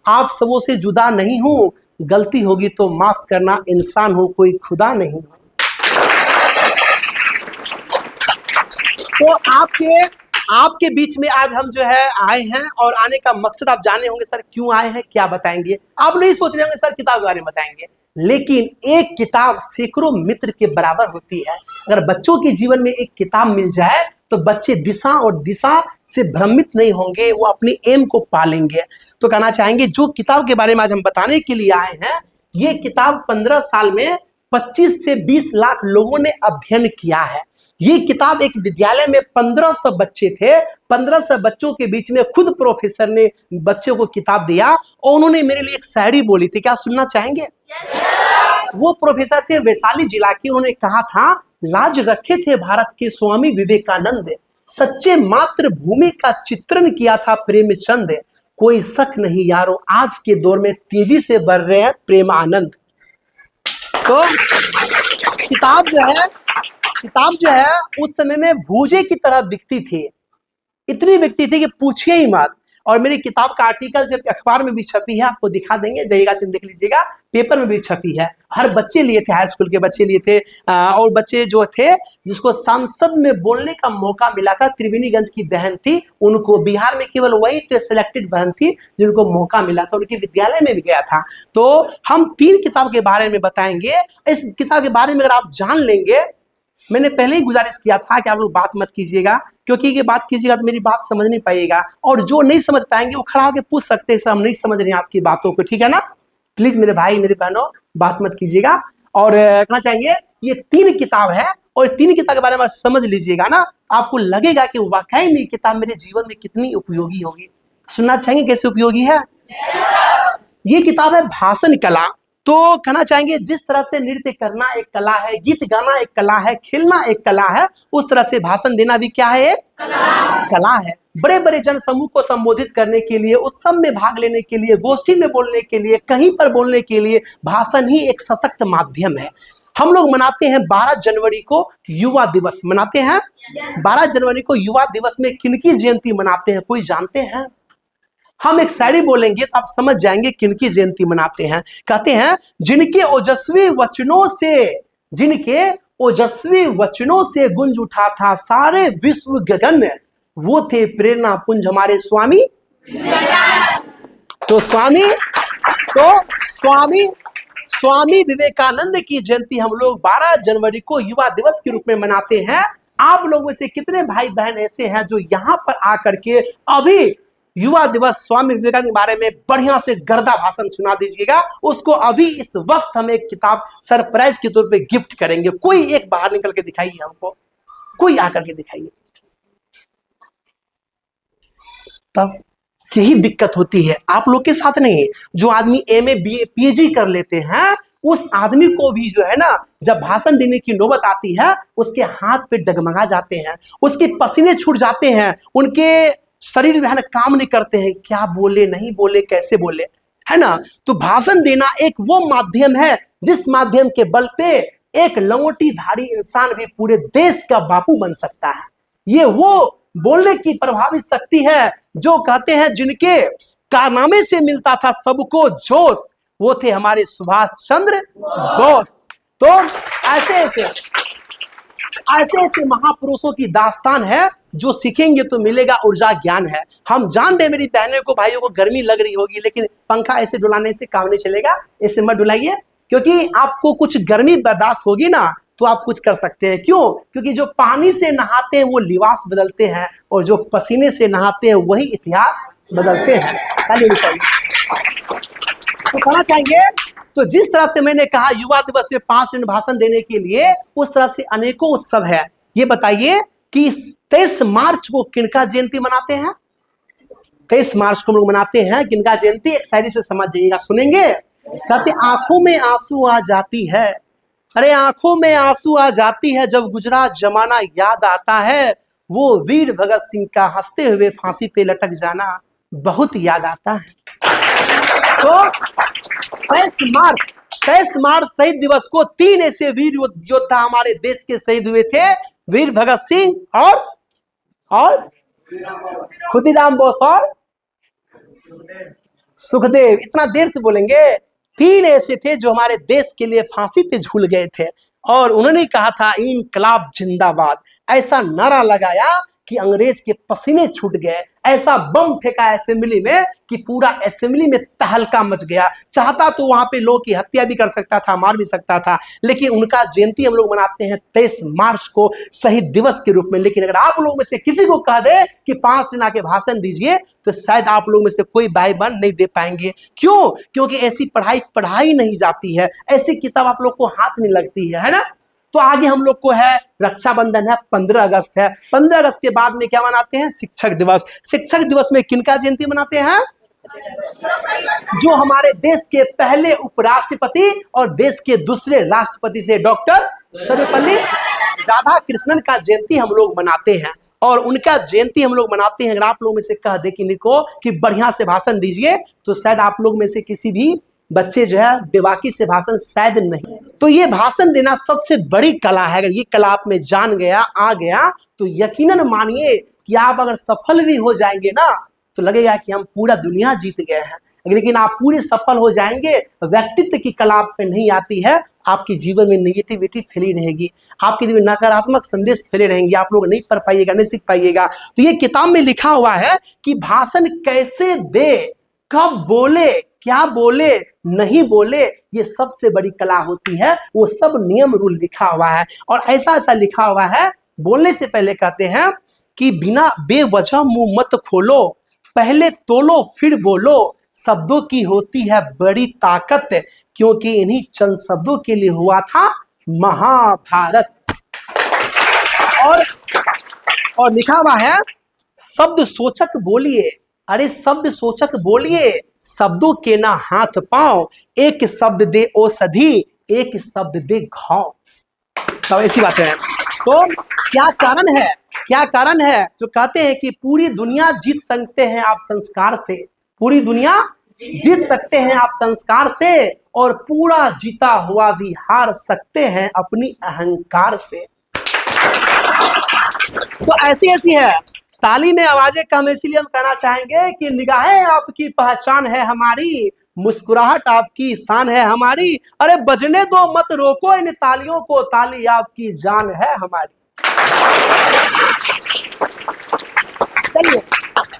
आप सबों से जुदा नहीं हूं, गलती होगी तो माफ करना, इंसान हूं कोई खुदा नहीं हूं। तो आपके बीच में आज हम जो है आए हैं, और आने का मकसद आप जाने होंगे, सर क्यों आए हैं, क्या बताएंगे। आप नहीं सोच रहे होंगे सर किताब के बारे में बताएंगे, लेकिन एक किताब सैकड़ों मित्र के बराबर होती है। अगर बच्चों के जीवन में एक किताब मिल जाए तो बच्चे दिशा से भ्रमित नहीं होंगे, वो अपने एम को पालेंगे। तो कहना चाहेंगे जो किताब के बारे में आज हम बताने के लिए आए हैं, ये किताब 15 साल में 25 से 20 लाख लोगों ने अध्ययन किया है। ये किताब एक विद्यालय में 1500 बच्चे थे, 1500 बच्चों के बीच में खुद प्रोफेसर ने बच्चों को किताब दिया, और उन्होंने मेरे लिए एक शायरी बोली थी। क्या सुनना चाहेंगे? वो प्रोफेसर थे वैशाली जिला के। उन्होंने कहा था, लाज रखे थे भारत के स्वामी विवेकानंद, सच्चे मातृभूमि का चित्रण किया था प्रेमचंद। कोई शक नहीं यारो, आज के दौर में तेजी से बढ़ रहे हैं प्रेम आनंद। तो किताब जो है उस समय में भूजे की तरह बिकती थी, इतनी बिकती थी कि पूछिए ही मत। और मेरी किताब का आर्टिकल जब अखबार में भी छपी है, आपको दिखा देंगे, जाइएगा देख लीजिएगा, पेपर में भी छपी है। हर बच्चे लिए थे, हाई स्कूल के बच्चे लिए थे, और बच्चे जो थे जिसको संसद में बोलने का मौका मिला था, त्रिवेणीगंज की बहन थी, उनको बिहार में केवल वही सिलेक्टेड बहन थी जिनको मौका मिला था, उनके विद्यालय में भी गया था। तो हम 3 किताब के बारे में बताएंगे। इस किताब के बारे में अगर आप जान लेंगे, मैंने पहले ही गुजारिश किया था कि आप लोग बात मत कीजिएगा, क्योंकि ये बात कीजिएगा तो मेरी बात समझ नहीं पाइएगा, और जो नहीं समझ पाएंगे वो खड़ा होकर पूछ सकते हैं सर हम नहीं समझ रहे हैं आपकी बातों को, ठीक है ना। प्लीज मेरे भाई मेरे बहनों बात मत कीजिएगा। और कहना चाहेंगे ये 3 किताब है, और 3 किताब के बारे में समझ लीजिएगा ना, आपको लगेगा कि वाकई में किताब मेरे जीवन में कितनी उपयोगी होगी। सुनना चाहेंगे कैसे उपयोगी है? ये किताब है भाषण कला। तो कहना चाहेंगे जिस तरह से नृत्य करना एक कला है, गीत गाना एक कला है, खेलना एक कला है, उस तरह से भाषण देना भी क्या है? एक कला है। बड़े बड़े जन समूह को संबोधित करने के लिए, उत्सव में भाग लेने के लिए, गोष्ठी में बोलने के लिए, कहीं पर बोलने के लिए भाषण ही एक सशक्त माध्यम है। हम लोग मनाते हैं 12 जनवरी को युवा दिवस मनाते हैं। 12 जनवरी को युवा दिवस में किनकी जयंती मनाते हैं, कोई जानते हैं? हम एक शायरी बोलेंगे तो आप समझ जाएंगे किनकी जयंती मनाते हैं। कहते हैं, जिनके ओजस्वी वचनों से गुंज उठा था सारे विश्व गगन, वो थे प्रेरणा पुंज हमारे स्वामी। तो स्वामी विवेकानंद की जयंती हम लोग 12 जनवरी को युवा दिवस के रूप में मनाते हैं। आप लोगों में से कितने भाई बहन ऐसे हैं जो यहाँ पर आकर के अभी युवा दिवस स्वामी विवेकानंद के बारे में बढ़िया से गर्दा भाषण सुना दीजिएगा, उसको अभी इस वक्त हम एक किताब सरप्राइज के तौर पे गिफ्ट करेंगे। कोई एक बाहर निकल के दिखाइए हमको, कोई आकर के दिखाइए। तब यही दिक्कत होती है आप लोग के साथ नहीं है। जो आदमी MA BA PhD कर लेते हैं, उस आदमी को भी जो है ना, जब भाषण देने की नौबत आती है, उसके हाथ पे डगमगा जाते हैं, उसके पसीने छूट जाते हैं, उनके शरीर जो है ना काम नहीं करते हैं, क्या बोले नहीं बोले कैसे बोले, है ना। तो भाषण देना एक वो माध्यम है जिस माध्यम के बल पे एक लंगोटीधारी इंसान भी पूरे देश का बापू बन सकता है। ये वो बोलने की प्रभावित शक्ति है जो कहते हैं जिनके कारनामे से मिलता था सबको जोश, वो थे हमारे सुभाष चंद्र बोस। तो ऐसे महापुरुषों की दास्तान है, जो सीखेंगे तो मिलेगा ऊर्जा ज्ञान है। हम जान रहे मेरी बहनों को भाइयों को गर्मी लग रही होगी, लेकिन पंखा ऐसे डुलाने से काम नहीं चलेगा, ऐसे मत डुलाइए, क्योंकि आपको कुछ गर्मी बर्दाश्त होगी ना तो आप कुछ कर सकते हैं। क्यों? क्योंकि जो पानी से नहाते हैं वो लिबास बदलते हैं, और जो पसीने से नहाते हैं वही इतिहास बदलते हैं। तो कहना चाहेंगे, तो जिस तरह से मैंने कहा युवा दिवस में 5 मिनट भाषण देने के लिए, उस तरह से अनेकों उत्सव है। ये बताइए कि 23 मार्च को किनका जयंती मनाते हैं? 23 मार्च को हम लोग मनाते हैं किनका जयंती? एक शायरी से समझ जाइएगा, सुनेंगे। कहते आंखों में आंसू आ जाती है, अरे आंखों में आंसू आ जाती है जब गुजरात जमाना याद आता है, वो वीर भगत सिंह का हंसते हुए फांसी पे लटक जाना बहुत याद आता है। तो 23 मार्च शहीद दिवस को 3 ऐसे वीर योद्धा हमारे देश के शहीद हुए थे, वीर भगत सिंह और खुदीराम बोस और सुखदेव, इतना देर से बोलेंगे। तीन ऐसे थे जो हमारे देश के लिए फांसी पे झूल गए थे और उन्होंने कहा था इनकलाब जिंदाबाद। ऐसा नारा लगाया कि अंग्रेज के पसीने छूट गए। ऐसा बम फेंका असेंबली में कि पूरा असेंबली में तहलका मच गया। चाहता तो वहां पे लोगों की हत्या भी कर सकता था, मार भी सकता था, लेकिन उनका जयंती हम लोग मनाते हैं 23 मार्च को शहीद दिवस के रूप में। लेकिन अगर आप लोगों में से किसी को कह दे कि 5 दिन आके भाषण दीजिए तो शायद आप लोगों में से कोई भाई बहन नहीं दे पाएंगे। क्यों? क्योंकि ऐसी पढ़ाई नहीं जाती है, ऐसी किताब आप लोग को हाथ नहीं लगती है ना। तो आगे हम लोग को है रक्षाबंधन है, 15 अगस्त है। 15 अगस्त के बाद में क्या मनाते हैं? शिक्षक दिवस। शिक्षक दिवस में किनका जयंती मनाते हैं? जो हमारे देश के पहले उपराष्ट्रपति और देश के दूसरे राष्ट्रपति थे, डॉक्टर सर्वपल्ली राधाकृष्णन का जयंती हम लोग मनाते हैं। और उनका जयंती हम लोग मनाते हैं। अगर आप लोग में से कह दे कि निको कि बढ़िया से भाषण दीजिए तो शायद आप लोग में से किसी भी बच्चे जो है बेबाकी से भाषण शायद नहीं। तो ये भाषण देना सबसे बड़ी कला है। अगर ये कला आप में जान गया, आ गया, तो यकीनन मानिए कि आप अगर सफल भी हो जाएंगे ना तो लगेगा कि हम पूरा दुनिया जीत गए हैं। लेकिन आप पूरे सफल हो जाएंगे, व्यक्तित्व की कला आप पे नहीं आती है, आपके जीवन में नेगेटिविटी फैली रहेगी, आपके जीवन में नकारात्मक संदेश फैले रहेंगे, आप लोग नहीं पढ़ पाइएगा, नहीं सीख पाइएगा। तो ये किताब में लिखा हुआ है कि भाषण कैसे दे, कब बोले, क्या बोले, नहीं बोले, ये सबसे बड़ी कला होती है। वो सब नियम रूल लिखा हुआ है और ऐसा ऐसा लिखा हुआ है। बोलने से पहले कहते हैं कि बिना बेवजह मुंह मत खोलो, पहले तोलो फिर बोलो, शब्दों की होती है बड़ी ताकत, क्योंकि इन्हीं चंद शब्दों के लिए हुआ था महाभारत। और लिखा हुआ है शब्द सोचक बोलिए। अरे शब्द सोचक बोलिए, शब्दों के ना हाथ पांव, एक शब्द दे औषधि, एक शब्द दे घाव। तो ऐसी बातें हैं। तो क्या कारण है, क्या कारण है जो कहते हैं कि पूरी दुनिया जीत सकते हैं आप संस्कार से, पूरी दुनिया जीत सकते हैं आप संस्कार से, और पूरा जीता हुआ भी हार सकते हैं अपनी अहंकार से। तो ऐसी ऐसी है ताली में आवाजें कम, इसीलिए हम कहना चाहेंगे कि निगाहें आपकी पहचान है हमारी, मुस्कुराहट आपकी शान है हमारी। अरे बजने दो मत रोको इन तालियों को, ताली आपकी जान है हमारी। चलिए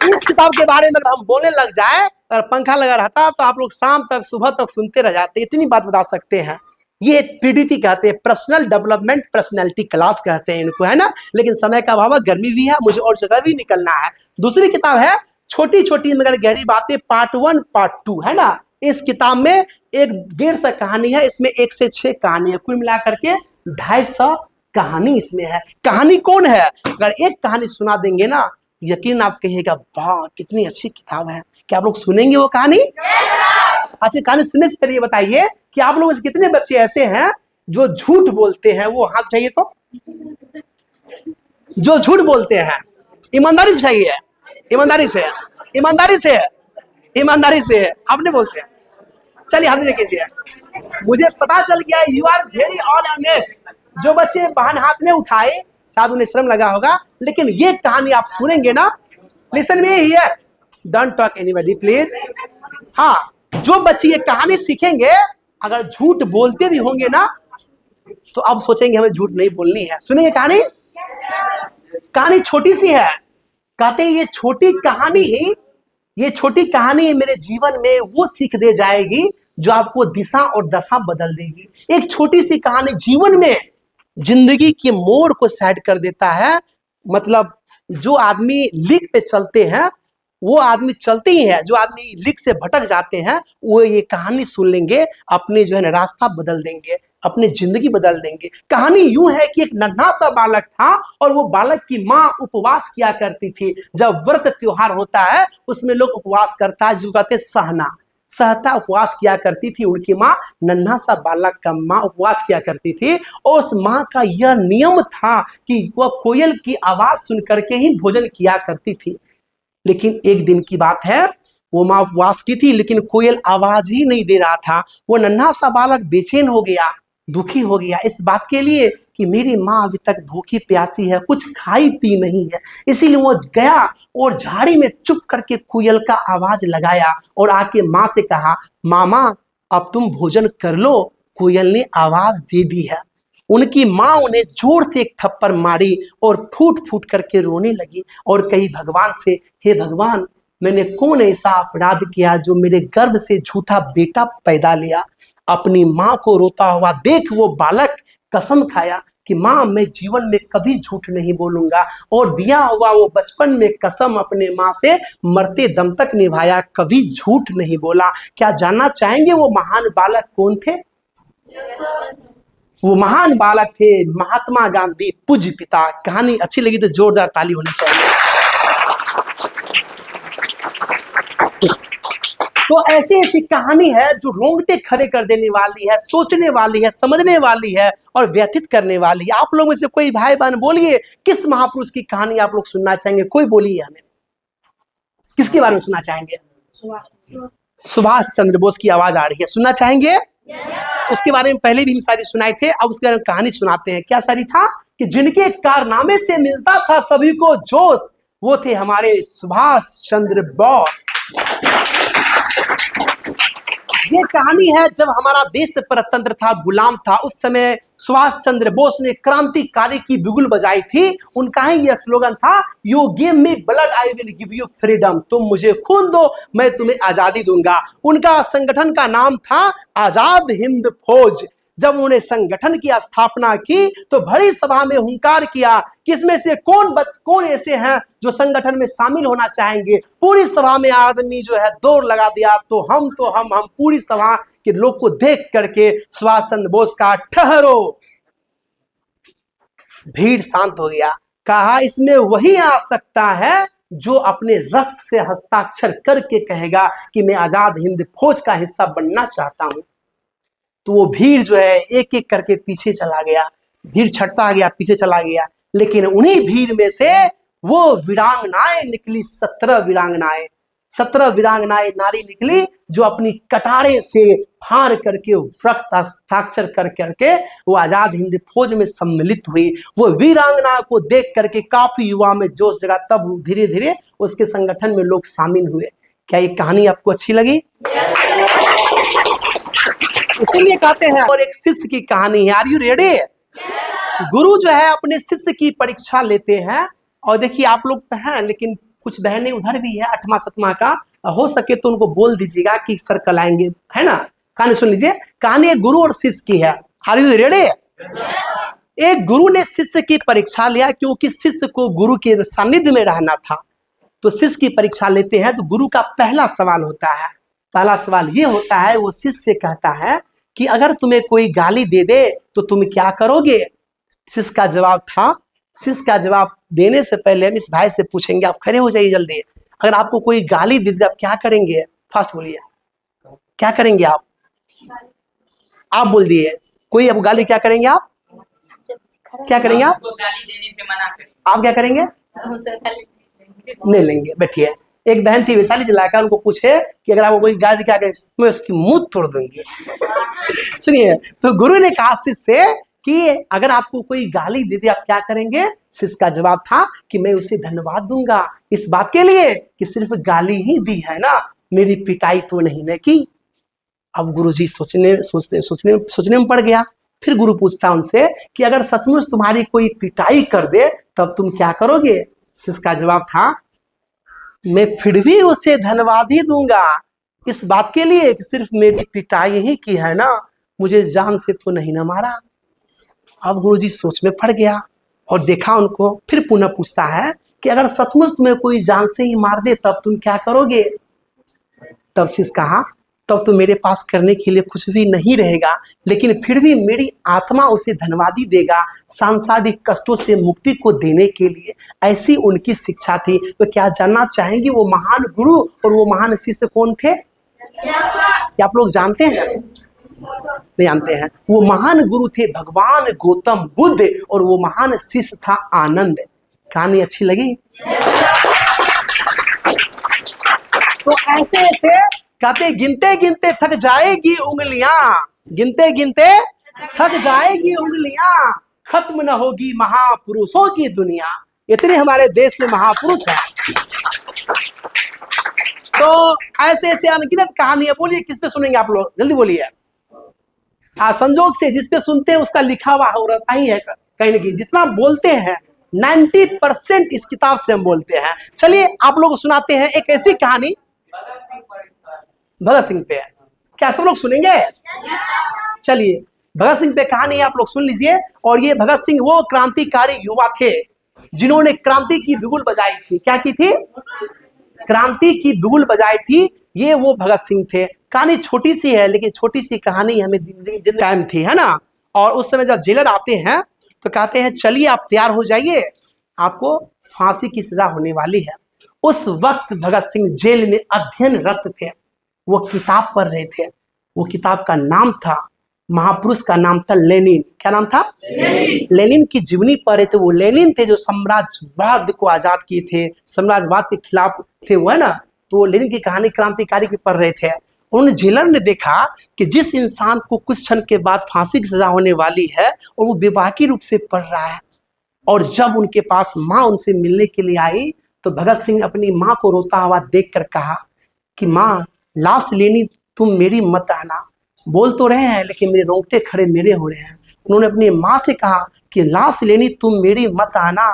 इस किताब के बारे में अगर हम बोलने लग जाए, अगर पंखा लगा रहता तो आप लोग शाम तक सुबह तक सुनते रह जाते। इतनी बात बता सकते हैं। ये पीडीटी कहते हैं, पर्सनल डेवलपमेंट पर्सनैलिटी क्लास कहते हैं इनको, है ना। लेकिन समय का अभाव, गर्मी भी है, मुझे और जगह भी निकलना है। दूसरी किताब है छोटी छोटी मगर गहरी बातें, पार्ट 1 पार्ट 2, है ना। इस किताब में 150 कहानी है, इसमें 1 से 6 कहानी है, कुल मिलाकर के 250 कहानी इसमें है। कहानी कौन है? अगर एक कहानी सुना देंगे ना, यकीन आप कहिएगा वाह कितनी अच्छी किताब है। क्या आप लोग सुनेंगे वो कहानी? अच्छा, कहानी सुनने से पहले ये बताइए कि आप लोग कितने बच्चे ऐसे हैं जो झूठ बोलते हैं? वो हाथ चाहिए। तो जो झूठ बोलते हैं, ईमानदारी से चाहिए, ईमानदारी से, ईमानदारी से, ईमानदारी से आपने बोलते हैं। चलिए हाथ नीचे कीजिए। मुझे पता चल गया you are very all honest. जो बच्चे बहन हाथ में उठाए शायद उन्हें श्रम लगा होगा, लेकिन ये कहानी आप सुनेंगे ना, listen me here, don't talk anybody please. हाँ, जो बच्चे ये कहानी सीखेंगे, अगर झूठ बोलते भी होंगे ना तो अब सोचेंगे हमें झूठ नहीं बोलनी है। सुनेंगे कहानी? कहानी छोटी सी है, कहते हैं ये छोटी कहानी मेरे जीवन में वो सीख दे जाएगी जो आपको दिशा और दशा बदल देगी। एक छोटी सी कहानी जीवन में जिंदगी के मोड़ को सेट कर देता है। मतलब जो आदमी लीक पे चलते हैं वो आदमी चलते ही है, जो आदमी लीक से भटक जाते हैं वो ये कहानी सुन लेंगे, अपने जो है ना रास्ता बदल देंगे, अपनी जिंदगी बदल देंगे। कहानी यूं है कि एक नन्हा सा बालक था और वो बालक की माँ उपवास किया करती थी। जब व्रत त्योहार होता है उसमें लोग उपवास करता है, जो कहते हैं सहता उपवास किया करती थी उनकी माँ। नन्हा सा बालक का माँ उपवास किया करती थी और उस माँ का यह नियम था कि वह कोयल की आवाज सुन करके ही भोजन किया करती थी। लेकिन एक दिन की बात है, वो माँ उपवास की थी लेकिन कोयल आवाज ही नहीं दे रहा था। वो नन्हा सा बालक बेचैन हो गया, दुखी हो गया इस बात के लिए कि मेरी माँ अभी तक भूखी प्यासी है, कुछ खाई पी नहीं है। इसीलिए वो गया और झाड़ी में चुप करके कोयल का आवाज लगाया और आके माँ से कहा, मामा अब तुम भोजन कर लो। कोयल ने आवाज दे दी है। उनकी माँ उन्हें जोर से एक थप्पड़ मारी और फूट फूट करके रोने लगी और कही भगवान से, हे भगवान, मैंने कौन ऐसा अपराध किया जो मेरे गर्भ से झूठा बेटा पैदा लिया। अपनी माँ को रोता हुआ देख वो बालक कसम खाया कि माँ मैं जीवन में कभी झूठ नहीं बोलूंगा, और दिया हुआ वो बचपन में कसम अपने माँ से मरते दम तक निभाया, कभी झूठ नहीं बोला। क्या जानना चाहेंगे वो महान बालक कौन थे? वो महान बालक थे महात्मा गांधी, पूज्य पिता। कहानी अच्छी लगी तो जोरदार ताली होनी चाहिए। तो ऐसी ऐसी कहानी है जो रोंगटे खड़े कर देने वाली है, सोचने वाली है, समझने वाली है और व्यथित करने वाली है। आप लोगों में से कोई भाई बहन बोलिए, किस महापुरुष की कहानी आप लोग सुनना चाहेंगे? कोई बोलिए हमें, किसके बारे में सुनना चाहेंगे? सुभाष चंद्र बोस की आवाज आ रही है, सुनना चाहेंगे? उसके बारे में पहले भी हम सारी सुनाए थे, अब उसके बारे में कहानी सुनाते हैं। क्या सारी था कि जिनके कारनामे से मिलता था सभी को जोश, वो थे हमारे सुभाष चंद्र बोस। ये कहानी है जब हमारा देश परतंत्र था, गुलाम था, उस समय सुभाष चंद्र बोस ने क्रांतिकारी की बिगुल बजाई थी। उनका ही यह स्लोगन था, you give me blood I will give you freedom. तुम मुझे खून दो मैं तुम्हें आजादी दूंगा। उनका संगठन का नाम था आजाद हिंद फौज। जब उन्होंने संगठन की स्थापना की तो भरी सभा में हुंकार किया कि इसमें से कौन ऐसे हैं जो संगठन में शामिल होना चाहेंगे। पूरी सभा में आदमी जो है दौड़ लगा दिया, तो हम पूरी सभा के लोग को देख करके सुभाष चंद्र बोस का ठहरो। भीड़ शांत हो गया। कहा इसमें वही आ सकता है जो अपने रक्त से हस्ताक्षर करके कहेगा कि मैं आजाद हिंद फौज का हिस्सा बनना चाहता हूं। तो वो भीड़ जो है एक एक करके पीछे चला गया, भीड़ छटता गया, पीछे चला गया। लेकिन उन्हीं भीड़ में से वो वीरांगनाएं निकली, 17 वीरांगनाएं, 17 वीरांगनाएं नारी निकली जो अपनी कटारे से फाड़ करके रक्त हस्ताक्षर कर करके वो आजाद हिंद फौज में सम्मिलित हुई। वो वीरांगना को देख करके काफी युवा में जोश जगा, तब धीरे धीरे उसके संगठन में लोग शामिल हुए। क्या ये कहानी आपको अच्छी लगी? इसीलिए कहते हैं, और एक शिष्य की कहानी है। Are you ready? गुरु जो है अपने शिष्य की परीक्षा लेते हैं। और देखिए आप लोग तो हैं, लेकिन कुछ बहनें उधर भी है 8वां 7वां का, हो सके तो उनको बोल दीजिएगा कि सर कल आएंगे, है ना। कहानी सुन लीजिए। कहानी एक गुरु और शिष्य की है। Are you ready? एक गुरु ने शिष्य की परीक्षा लिया, क्योंकि शिष्य को गुरु के सानिध्य में रहना था। तो शिष्य की परीक्षा लेते हैं तो गुरु का पहला सवाल होता है। पहला सवाल ये होता है, वो शिष्य से कहता है कि अगर तुम्हें कोई गाली दे दे तो तुम क्या करोगे? शिष्य का जवाब देने से पहले हम इस भाई से पूछेंगे, आप खड़े हो जाइए जल्दी। अगर आपको कोई गाली दे दे आप क्या करेंगे? फास्ट बोलिए, क्या करेंगे आप? आप बोल दिए, कोई अब गाली, क्या करेंगे आप? क्या करेंगे आप? गाली देने से मना करें। आप क्या करेंगे? नहीं लेंगे। बैठिए। एक बहन थी वैशाली जिला का, उनको पूछे कि अगर आपको कोई गाली क्या करे, मैं उसकी मुंह तोड़ दूंगी। सुनिए, तो गुरु ने कहा शिष्य से कि अगर आपको कोई गाली दे दे आप क्या करेंगे? शिष्य का जवाब था कि मैं उसे धन्यवाद दूंगा इस बात के लिए कि सिर्फ गाली ही दी है ना, मेरी पिटाई तो नहीं न की। अब गुरुजी सोचने में पड़ गया। फिर गुरु पूछता उनसे कि अगर सचमुच तुम्हारी कोई पिटाई कर दे तब तुम क्या करोगे? शिष्य का जवाब था, मैं फिर भी उसे धन्यवाद ही दूंगा इस बात के लिए कि सिर्फ मेरी पिटाई ही की है ना, मुझे जान से तो नहीं ना मारा। अब गुरुजी सोच में पड़ गया और देखा उनको, फिर पुनः पूछता है कि अगर सचमुच तुम्हें कोई जान से ही मार दे तब तुम क्या करोगे? तब शिष्य कहा, तब तो मेरे पास करने के लिए कुछ भी नहीं रहेगा, लेकिन फिर भी मेरी आत्मा उसे धन्यवादी देगा सांसारिक कष्टों से मुक्ति को देने के लिए। ऐसी उनकी शिक्षा थी। तो क्या जानना चाहेंगे वो महान गुरु और वो महान शिष्य कौन थे? क्या आप लोग जानते हैं? नहीं जानते हैं। वो महान गुरु थे भगवान गौतम बुद्ध और वो महान शिष्य था आनंद। कहानी अच्छी लगी? तो ऐसे कहते गिनते गिनते थक जाएगी उंगलियां, गिनते गिनते थक जाएगी उंगलियां, खत्म न होगी महापुरुषों की दुनिया। इतने हमारे देश में महापुरुष हैं। तो ऐसे ऐसे अनगिनत कहानियां, बोलिए किस पे सुनेंगे आप लोग, जल्दी बोलिए। संजोग से जिस पे सुनते हैं उसका लिखा हुआ हो रहता ही है कहीं ना कहीं। जितना बोलते हैं 90% इस किताब से हम बोलते हैं। चलिए आप लोग सुनाते हैं एक ऐसी कहानी भगत सिंह पे। क्या सब लोग सुनेंगे? चलिए भगत सिंह पे कहानी आप लोग सुन लीजिए। और ये भगत सिंह वो क्रांतिकारी युवा थे जिन्होंने क्रांति की बिगुल बजाई थी। क्या की थी? क्रांति की बिगुल बजाई थी। ये वो भगत सिंह थे। कहानी छोटी सी है लेकिन छोटी सी कहानी हमें टाइम थी, है ना। और उस समय जब जेलर आते हैं तो कहते हैं चलिए आप तैयार हो जाइए, आपको फांसी की सजा होने वाली है। उस वक्त भगत सिंह जेल में अध्ययनरत थे। वो किताब पढ़ रहे थे। वो किताब का नाम था, महापुरुष का नाम था लेनिन। क्या नाम था? लेनिन की जीवनी पढ़ रहे थे। वो लेनिन थे जो साम्राज्यवाद को आजाद किए थे, साम्राज्यवाद के खिलाफ थे वो, है ना। तो वो लेनिन की कहानी क्रांतिकारी की पढ़ रहे थे। उन्होंने जेलर ने देखा कि जिस इंसान को कुछ क्षण के बाद फांसी की सजा होने वाली है और वो बेबाकी रूप से पढ़ रहा है। और जब उनके पास माँ उनसे मिलने के लिए आई तो भगत सिंह अपनी माँ को रोता हुआ देखकर कहा कि माँ, लाश लेनी तुम मेरी मत आना। बोल तो रहे हैं लेकिन मेरे रोंगटे खड़े मेरे हो रहे हैं। उन्होंने अपनी माँ से कहा कि लाश लेनी तुम मेरी मत आना,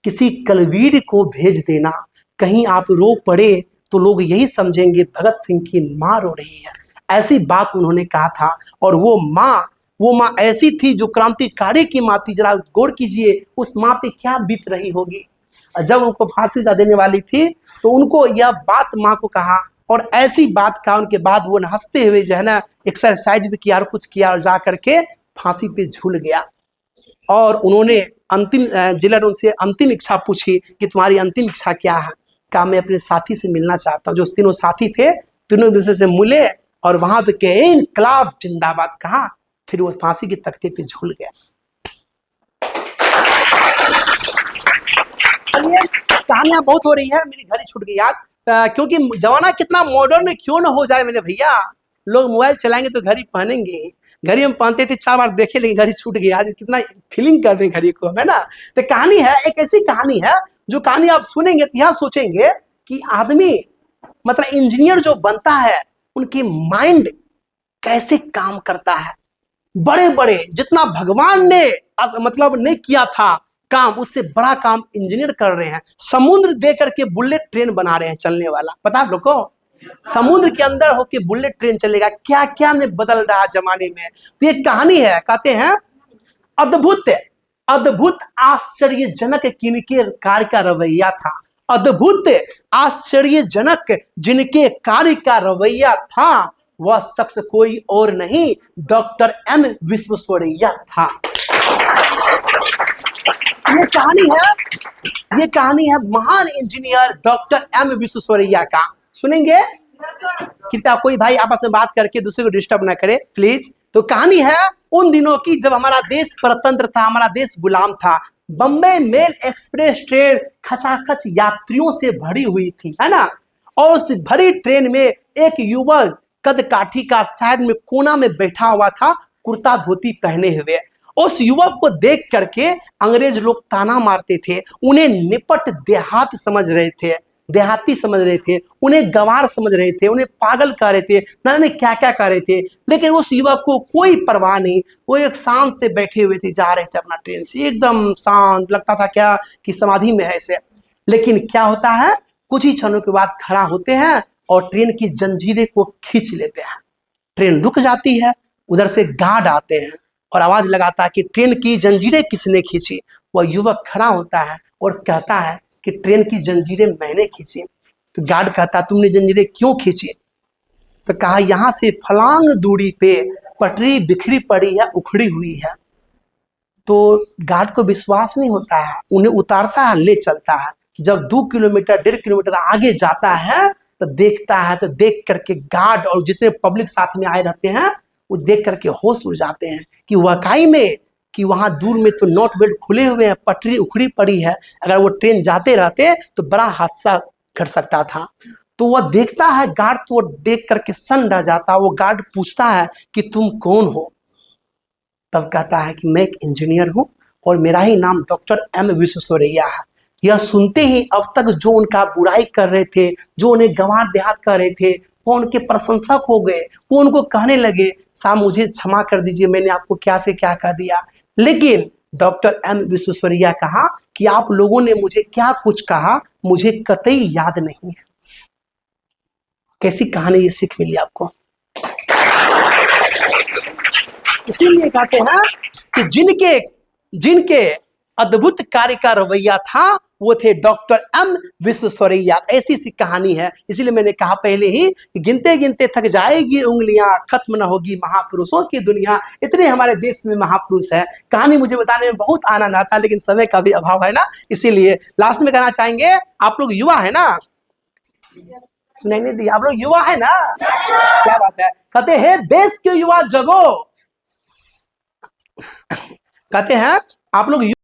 किसी कलवीर को भेज देना। कहीं आप रो पड़े तो लोग यही समझेंगे भगत सिंह की माँ रो रही है। ऐसी बात उन्होंने कहा था। और वो माँ ऐसी थी जो क्रांतिकारी की माँ थी। जरा गौर कीजिए उस माँ पे क्या बीत रही होगी। जब उनको फांसी सजा देने वाली थी तो उनको यह बात माँ को कहा। और ऐसी बात का उनके बाद वो हंसते हुए जो है ना एक्सरसाइज भी किया और कुछ किया और जा करके फांसी पे झूल गया। और उन्होंने अंतिम जेलर उनसे अंतिम इच्छा पूछी कि तुम्हारी अंतिम इच्छा क्या है? कहा मैं अपने साथी से मिलना चाहता हूँ। जो तीनों साथी थे तीनों एक दूसरे से मिले और वहां पे कहे इनकलाब जिंदाबाद कहा। फिर वो फांसी के तख्ते पे झूल गया। कहानियां बहुत हो रही है, मेरी घड़ी छूट गई याद। क्योंकि जमाना कितना मॉडर्न क्यों ना हो जाए मेरे भैया। लोग मोबाइल चलाएंगे तो घड़ी पहनेंगे। घड़ी हम पहनते थे 4 बार देखे लेकिन घड़ी छूट गई। आज कितना फीलिंग कर रहे हैं घड़ी को, है ना। तो कहानी है एक ऐसी कहानी है जो कहानी आप सुनेंगे तो यह सोचेंगे कि आदमी मतलब इंजीनियर जो बनता है उनकी माइंड कैसे काम करता है। बड़े बड़े जितना भगवान ने मतलब नहीं किया था काम, उससे बड़ा काम इंजीनियर कर रहे हैं। समुद्र दे करके बुलेट ट्रेन बना रहे हैं चलने वाला। पता है आप लोग को? समुद्र के अंदर होके बुलेट ट्रेन चलेगा। क्या क्या ने बदल रहा जमाने में। तो ये कहानी है, कहते हैं अद्भुत अद्भुत आश्चर्यजनक किनके कार्य का रवैया था। अद्भुत आश्चर्यजनक जिनके कार्य का रवैया था वह शख्स कोई और नहीं डॉक्टर एम विश्वेश्वरैया था। ये कहानी है महान इंजीनियर डॉक्टर एम विश्वेश्वरैया का। सुनेंगे? कृपया कोई भाई आपस में बात करके दूसरे को डिस्टर्ब ना करे प्लीज। तो कहानी है उन दिनों की जब हमारा देश परतंत्र था, हमारा देश गुलाम था। बम्बई मेल एक्सप्रेस ट्रेन खचाखच यात्रियों से भरी हुई थी, है ना। और उस भरी ट्रेन में एक युवक कद काठी का साइड में कोना में बैठा हुआ था, कुर्ता धोती पहने हुए। उस युवक को देख करके अंग्रेज लोग ताना मारते थे। उन्हें निपट देहात समझ रहे थे, देहाती समझ रहे थे, उन्हें गंवार समझ रहे थे, उन्हें पागल कह रहे थे, ना जाने क्या क्या कह रहे थे। लेकिन उस युवक को कोई परवाह नहीं। वो एक शांत से बैठे हुए थे, जा रहे थे अपना ट्रेन से एकदम शांत। लगता था क्या कि समाधि में है ऐसे। लेकिन क्या होता है, कुछ ही क्षणों के बाद खड़ा होते हैं और ट्रेन की जंजीरें को खींच लेते हैं। ट्रेन रुक जाती है। उधर से गार्ड आते हैं और आवाज लगाता है कि ट्रेन की जंजीरें किसने खींची। वह युवक खड़ा होता है और कहता है कि ट्रेन की जंजीरें मैंने खींची। तो गार्ड कहता तुमने जंजीरें क्यों खींची? तो कहा यहाँ से फलांग दूरी पे पटरी बिखरी पड़ी है, उखड़ी हुई है। तो गार्ड को विश्वास नहीं होता है, उन्हें उतारता है, ले चलता है। जब 2 किलोमीटर 1.5 किलोमीटर आगे जाता है तो देखता है, तो देख करके गार्ड और जितने पब्लिक साथ में आए रहते हैं वो देख करके होश उड़ जाते हैं कि वाकई में कि वहां दूर में तो नॉट बेल्ट खुले हुए हैं, पटरी उखड़ी पड़ी है। अगर वो ट्रेन जाते रहते तो बड़ा हादसा घट सकता था। तो वह देखता है गार्ड, तो वो देख करके सन्न रह जाता है। वो गार्ड पूछता है कि तुम कौन हो? तब कहता है कि मैं एक इंजीनियर हूं और मेरा ही नाम डॉक्टर एम विश्वेश्वरैया है। यह सुनते ही अब तक जो उनका बुराई कर रहे थे, जो उन्हें गंवार देहात कर रहे थे, वो उनके प्रशंसक हो गए। वो उनको कहने लगे, साहब मुझे क्षमा कर दीजिए, मैंने आपको क्या से क्या कह दिया। लेकिन डॉक्टर एम विश्वेश्वरैया कहा कि आप लोगों ने मुझे क्या कुछ कहा, मुझे कतई याद नहीं है। कैसी कहानी, ये सीख मिली आपको। इसीलिए कहते हैं कि जिनके जिनके अद्भुत कार्य का रवैया था वो थे डॉक्टर एम विश्वेश्वरैया। ऐसी सी कहानी है। इसीलिए मैंने कहा पहले ही कि गिनते गिनते थक जाएगी उंगलियां, खत्म न होगी महापुरुषों की दुनिया। इतने हमारे देश में महापुरुष है। कहानी मुझे बताने में बहुत आनंद आता है, लेकिन समय का भी अभाव है ना, इसीलिए लास्ट में कहना चाहेंगे, आप लोग युवा है ना, सुनाई नहीं दी, आप लोग युवा है ना, क्या बात है। कहते हैं देश के युवा जगो, कहते हैं आप लोग